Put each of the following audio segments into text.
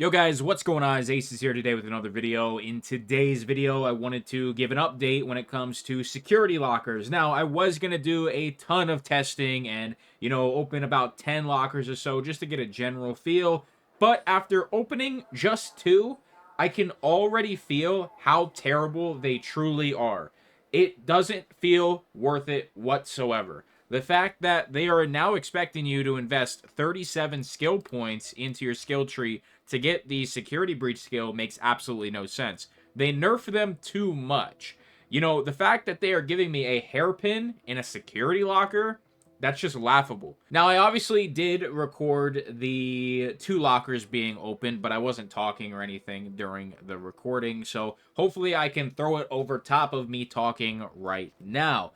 Yo guys, what's going on? Ace is here today with another video. In today's video, I wanted to give an update when it comes to security lockers. Now, I was going to do a ton of testing and, open about 10 lockers or so just to get a general feel. But after opening just 2, I can already feel how terrible they truly are. It doesn't feel worth it whatsoever. The fact that they are now expecting you to invest 37 skill points into your skill tree to get the security breach skill makes absolutely no sense. They nerf them too much. The fact that they are giving me a hairpin in a security locker, that's just laughable. Now, I obviously did record the 2 lockers being opened, but I wasn't talking or anything during the recording, so hopefully I can throw it over top of me talking right now.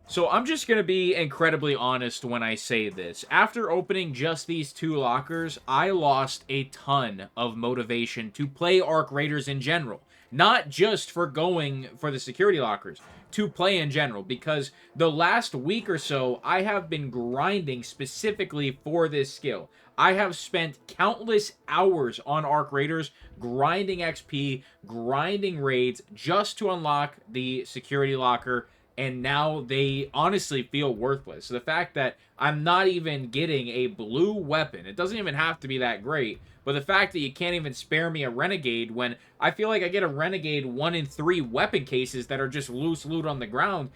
So I'm just going to be incredibly honest when I say this. After opening just these 2 lockers, I lost a ton of motivation to play Arc Raiders in general. Not just for going for the security lockers, to play in general. Because the last week or so, I have been grinding specifically for this skill. I have spent countless hours on Arc Raiders, grinding XP, grinding raids, just to unlock the security locker, and now they honestly feel worthless. The fact that I'm not even getting a blue weapon, it doesn't even have to be that great, but the fact that you can't even spare me a Renegade when I feel like I get a Renegade 1 in 3 weapon cases that are just loose loot on the ground,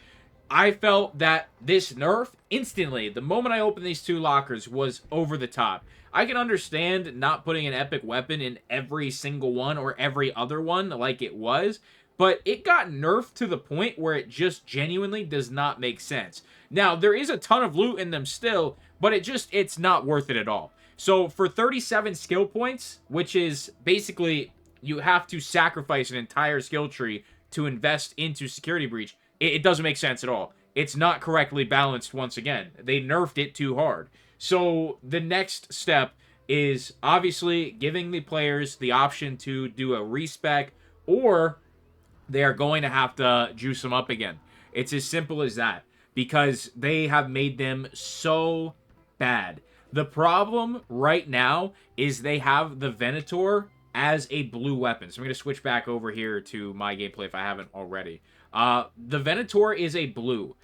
I felt that this nerf instantly, the moment I opened these 2 lockers, was over the top. I can understand not putting an epic weapon in every single one or every other one like it was, but it got nerfed to the point where it just genuinely does not make sense. Now, there is a ton of loot in them still, but it's not worth it at all. So for 37 skill points, which is basically you have to sacrifice an entire skill tree to invest into security breach, it doesn't make sense at all. It's not correctly balanced once again. They nerfed it too hard. So the next step is obviously giving the players the option to do a respec, or they are going to have to juice them up again. It's as simple as that, because they have made them so bad. The problem right now is they have the Venator as a blue weapon. So I'm going to switch back over here to my gameplay if I haven't already. The Venator is a blue.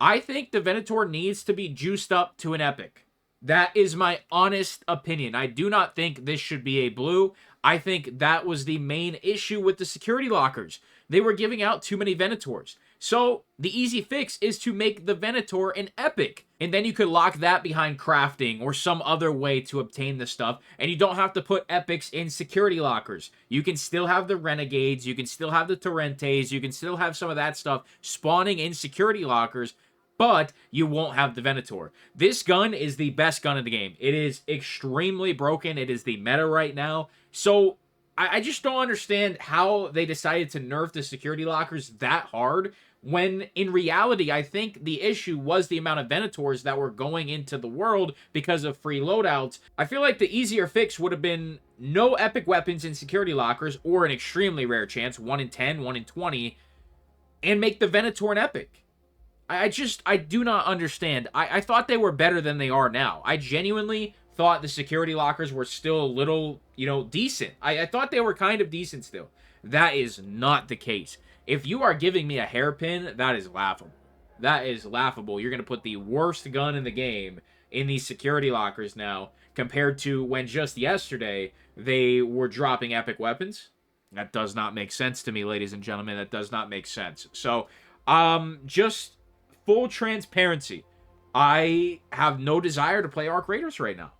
I think the Venator needs to be juiced up to an epic. That is my honest opinion. I do not think this should be a blue. I think that was the main issue with the security lockers. They were giving out too many Venators. So the easy fix is to make the Venator an epic. And then you could lock that behind crafting or some other way to obtain the stuff. And you don't have to put epics in security lockers. You can still have the Renegades. You can still have the Torrentes. You can still have some of that stuff spawning in security lockers, but you won't have the Venator. This gun is the best gun in the game. It is extremely broken. It is the meta right now. So I just don't understand how they decided to nerf the security lockers that hard, when in reality, I think the issue was the amount of Venators that were going into the world because of free loadouts. I feel like the easier fix would have been no epic weapons in security lockers, or an extremely rare chance, 1 in 10, 1 in 20, and make the Venator an epic. I do not understand. I thought they were better than they are now. I genuinely thought the security lockers were still a little, decent. I thought they were kind of decent still. That is not the case. If you are giving me a hairpin, that is laughable. That is laughable. You're going to put the worst gun in the game in these security lockers now, compared to when just yesterday they were dropping epic weapons. That does not make sense to me, ladies and gentlemen. That does not make sense. So, just full transparency, I have no desire to play Arc Raiders right now.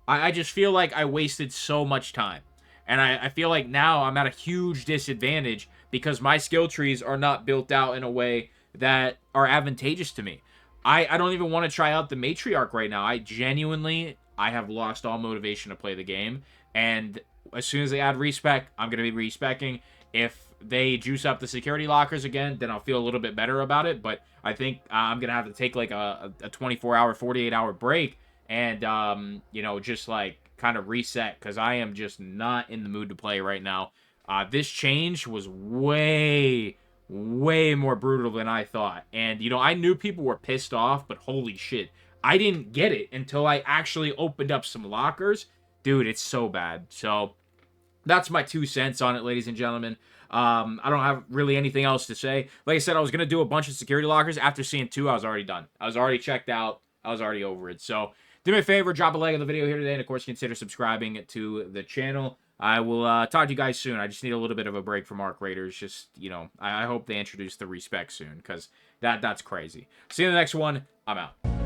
I just feel like I wasted so much time. And I feel like now I'm at a huge disadvantage because my skill trees are not built out in a way that are advantageous to me. I don't even want to try out the Matriarch right now. I have lost all motivation to play the game. And as soon as they add respec, I'm going to be respecing. If they juice up the security lockers again, then I'll feel a little bit better about it. But I think I'm going to have to take like a 24-hour, 48-hour break and, just like kind of reset, because I am just not in the mood to play right now. This change was way, way more brutal than I thought. And, I knew people were pissed off, but holy shit, I didn't get it until I actually opened up some lockers. Dude, it's so bad. So that's my 2 cents on it, ladies and gentlemen. I don't have really anything else to say. Like I said, I was gonna do a bunch of security lockers. After seeing 2, I was already done. I was already checked out. I was already over it. So do me a favor, drop a like on the video here today, and of course consider subscribing to the channel. I will talk to you guys soon. I just need a little bit of a break from Arc Raiders. Just, you know, I hope they introduce the respect soon, because that's crazy. See you in the next one. I'm out.